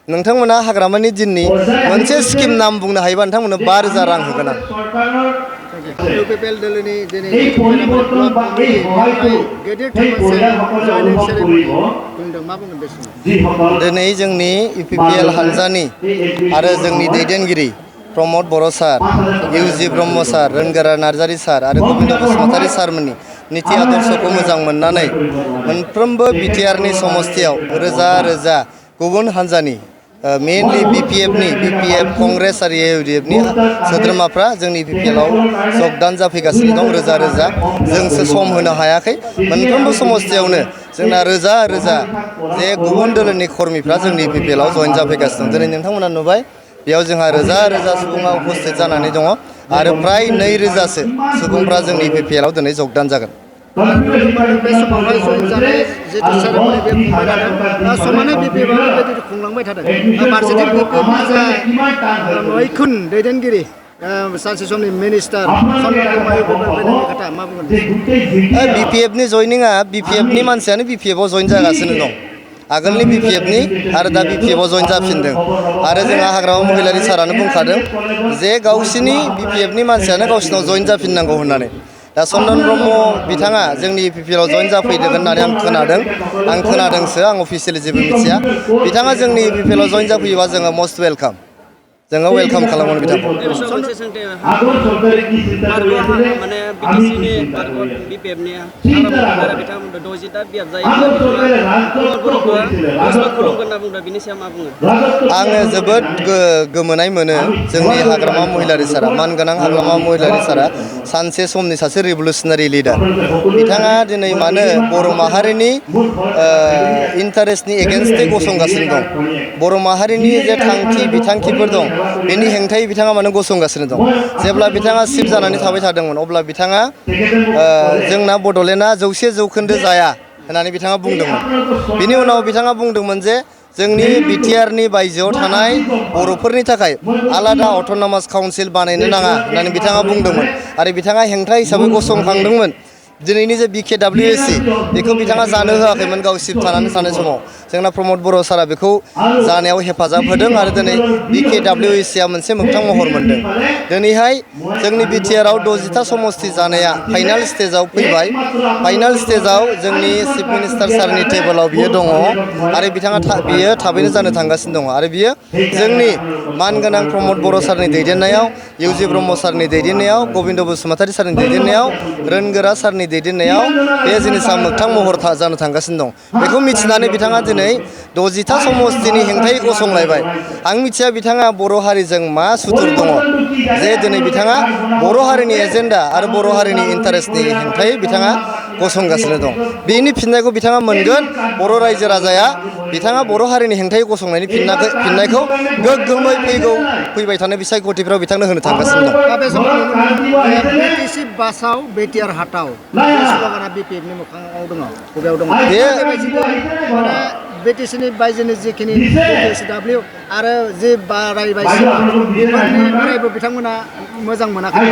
नोंथांमोना हाग्रामानि दिननि मोनसे स्किम नाम बुंनो हायोबा नोंथांमोननो 5,000 रां होगोन आं। UPPL दोलोनि दिनै गेदेरथार मोनसे जयनिं सेरेमनि बुंदों, मा बुंगोन बे समाव? दिनै जोंनि UPPL हानजानि आरो जोंनि दैदेनगिरि प्रमद बर' सार, इउजि ब्रह्म सार, रोनगोरा नार्जारि सार आरो गबिन्द बसुमतारी सारमोननि नीति आदर्शखौ मोजां मोननानै मोनफ्रोमबो बिटिआरनि समस्तियाव रोजा रोजा गुबुन हानजानि मेनलि BPF कंग्रेस आरो AUDFनि सोद्रोमाफ्रा जोंनि UPPLआव जगदान जाफैगासिनो दं रोजा रोजा। जोंसो सम होनो हायाखै। मोनफ्रोमबो समस्तियावनो जोंना रोजा रोजा जे गुबुन दोलोनि कर्मीफ्रा जोंनि UPPLआव जयेन जाफैगासिनो दं। दिनै नोंथांमोना नुबाय बेयाव जोंहा रोजा रोजा सुबुङा उपस्थित जानानै दङ आरो फ्राय 2,000सो सुबुंफ्रा जोंनि UPPLआव दिनै जगदान जागोन। बे समावहाय जयेन जानाय जितु सेरेमनि बे खुंबाय थादों, समानै BPFआबो बेबायदि खुंलांबाय थादों। फारसेथिं BPFनि जा मैखुन दैदेनगिरि सानसे समनि मिनिस्टार खोथा मा बुंगोन? BPFनि जयनिंआ BPFनि मानसियानो BPFआव जयेन जागासिनो दं। आगोलनि BPFनि आरो दा BPFआव जयेन जाफिनदों आरो जोंहा हाग्रामा महिलारि सारानो बुंखादों जे गावसिनि BPFनि मानसियानो गावसिनाव जयेन जाफिननांगौ होननानै। दा चन्दन ब्रह्म बिथाङा जोंनि UPPLआव जयेन जाफैदों होननानै आं खोनादोंसो, आं अफिसियेलि जेबो मिथिया। बिथाङा जोंनि UPPLआव जयेन जाफैयोबा जोङो मस्ट वेलकाम, जोङो वेलकाम खालामगोन बिथांखौ। माने BTCनि BPFनि हाग्रामा बिथांमोन 60टा बियाब जायोब्ला बिथाङा खुलुमगोन होनना बुंदों, बिनि सायाव मा बुङो? आङो जोबोद गोमोनाय मोनो जोंनि हाग्रामा महिलारि सारा, मानगोनां हाग्रामा महिलारि सारा सानसे समनि सासे रिभलुसनारि लिडार। बिथाङा दिनै मानो बर' माहारिनि इन्टारेस्टनि एगेन्स्टै गसंगासिनो दं, बर' माहारिनि जे बिथांखिफोर दं बेनि हेंथायै बिथाङा मानो गसंगासिनो दं। जेब्ला बिथाङा चिफ जानानै थाबाय थादोंमोन अब्ला बिथाङा जोंना बड'लेण्डआ 100% जाया होननानै बिथाङा बुंदोंमोन। बिनि उनाव बिथाङा बुंदोंमोन जे जोंनि बिटिआरनि बायजोआव थानाय बर'फोरनि थाखाय आलादा अट'नमास काउन्सिल बानायनो नाङा होननानै बिथाङा बुंदोंमोन आरो बिथाङा हेंथा हिसाबै गसंखांदोंमोन। दिनैनि जे BKWSC बेखौ बिथाङा जानो होआखैमोन गाव चिफ थानानै थानाय समाव। जोंना प्रमद बर' सारा बेखौ जानायाव हेफाजाब होदों आरो दिनै BKWSCआ मोनसे मोगथां महर मोनदों। दिनैहाय जोंनि बिटिआरआव 60टा समस्ति जानाया फाइनाल स्टेजाव फैबाय। फाइनाल स्टेजाव जोंनि चिफ मिनिस्टार सारनि टेबोलाव बियो दङ आरो बियो थाबैनो जानो थांगासिनो दङ आरो बियो जोंनि मानगोनां प्रमद बर' सारनि दैदेननायाव, इउजि ब्रह्म सारनि दैदेननायाव, गबिन्द बसुमतारी सारनि दैदेननायाव, रोनगोरा सारनि दैदेननायाव बे जिनिसा मोगथां महर जानो थांगासिनो दं। बेखौ मिथिनानै बिथाङा दिनै 60टा समस्तिनि हेंथायै गसंलायबाय। आं मिथिया बिथाङा बर' हारिजों मा सुथुर दङ जे दिनै बिथाङा बर' हारिनि एजेन्डा आरो बर' हारिनि इन्टारेस्टनि हेंथायै बिथाङा गसंगासिनो दं। बेनि फिननायखौ बिथाङा मोनगोन। बर' रायजो राजाया बिथाङा बर' हारिनि हेंथायै गसंनायनि फिननायखौ गोग्गोमै फैबाय थानाय बिसायख'थिफ्राव बिथांनो होनो थांगासिनो दं। दा बे समाव BTC बासाव BTR हाटाव बे स्ल'गाना BPFनि मोखाङाव दङ, बबेयाव दङ? BTCनि बायजोनि जिखिनि BTSW आरो जे बारायबाय बेफोरनिफ्रायबो बिथांमोना मोजां मोनाखै।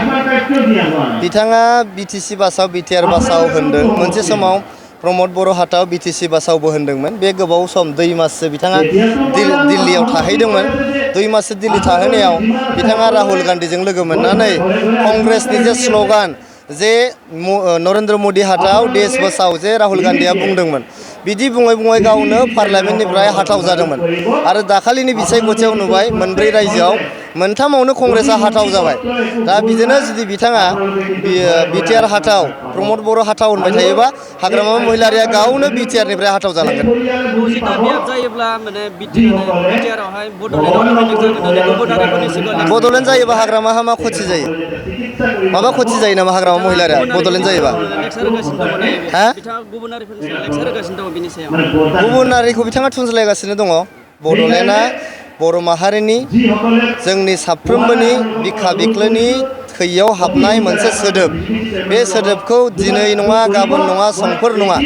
बिथाङा BTC बासाव BTR बासाव होनदों। मोनसे समाव प्रमद बर' हाटाव BTC बासावबो होनदोंमोन। बे गोबाव सम 2 माससो बिथाङा दिल्लीयाव थाहैदोंमोन। 2 माससो दिल्ली थाहैनायाव बिथाङा राहुल गान्धीजों लोगो मोननानै कंग्रेसनि जे स्ल'गान जे नरेन्द्र मदि हाटाव देश बचाओ जे राहुल गान्धीया बुंदोंमोन, बिदि बुङै बुङै गावनो पार्लियामेन्टनिफ्राय हाटाव जादोंमोन आरो दाखालिनि बिसायख'थियाव नुबाय 4 रायजोआव 3आवनो कंग्रेसआ हाटाव जाबाय। दा बिदिनो जुदि बिथाङा BTR हाटाव प्रमद बर' हाटाव होनबाय थायोबा हाग्रामा महिलारिया गावनो BTRनिफ्राय हाटाव जालांगोन। 60टा बियाब जायोब्ला माने BTRआवहाय बड'लेण्ड जायोबा हाग्रामाहा मा खथि जायो? माबा खथि जायो नामा हाग्रामा महिलारिया बड'लेण्ड जायोबा? गुबुनारिखौ बिथाङा थुनज्लायगासिनो दङ। बड'लेण्डआ बर' माहारिनि जोंनि साफ्रोमबोनि बिखा बिख्लोनि थैयाव हाबनाय मोनसे सोदोब। बे सोदोबखौ दिनै नङा गाबोन नङा समफोर नङा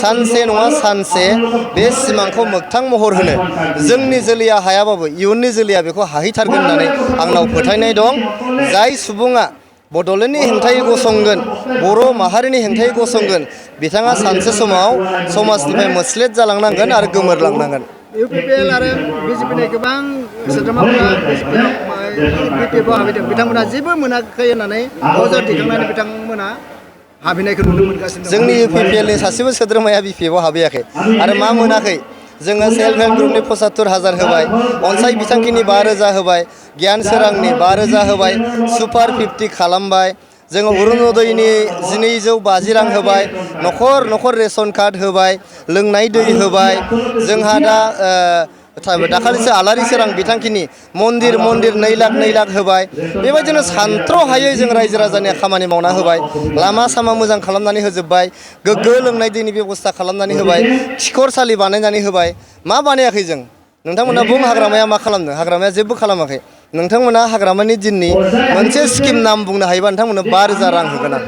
सानसे नङा सानसे बे सिमांखौ मोगथां महर होनो जोंनि जोलैया हायाबाबो इयुननि जोलैया बेखौ हाहैथारगोन होननानै आंनाव फोथायनाय दं। जाय सुबुङा बड'लेण्डनि हेंथायै गसंगोन, बर' माहारिनि हेंथायै गसंगोन, बिथाङा सानसे समाव समाजनिफ्राय मोस्लेद जालांनांगोन आरो गोमोरलांनांगोन। UPPL आरो BJP गोबां सोद्रोमाफोरा BPF आव हाबैदों बिथांमोना जेबो मोनाखै होननानै अजद दैखांनानै बिथांमोना हाबैनायखौ नुनो मोनगासिनो दं। जोंनि UPPL नि सासेबो सोद्रोमाया BPF आव हाबैयाखै आरो मा मोनाखै जोङो सेल्फ हेल्प ग्रुपनि 75,000 होबाय, अनसाय बिथांखिनि 5,000 होबाय, गियान सोरांनि 5,000 होबाय, सुपार 50 खालामबाय, जोङो अरुणोदयनि 1250 रां होबाय, न'खर न'खर रेशन कार्ड होबाय, लोंनाय दै होबाय, जोंहा दा दाखालिसो आलारि सोरां बिथांखिनि मन्दिर 2 लाख होबाय। बेबायदिनो सानथ्र'हायै जों रायजो राजानि खामानि मावना होबाय, लामा सामा मोजां खालामनानै होजोब्बाय, गोग्गो लोंनाय दैनि बेबस्था खालामनानै होबाय, खिखरसालि बानायनानै होबाय। मा बानायाखै जों? नोंथांमोना बुं हाग्रामाया मा खालामनो? हाग्रामाया जेबो खालामाखै। नोंथांमोना हाग्रामानि दिननि मोनसे स्किम नाम बुंनो हायोबा नोंथांमोननो 5,000 रां होगोन आं।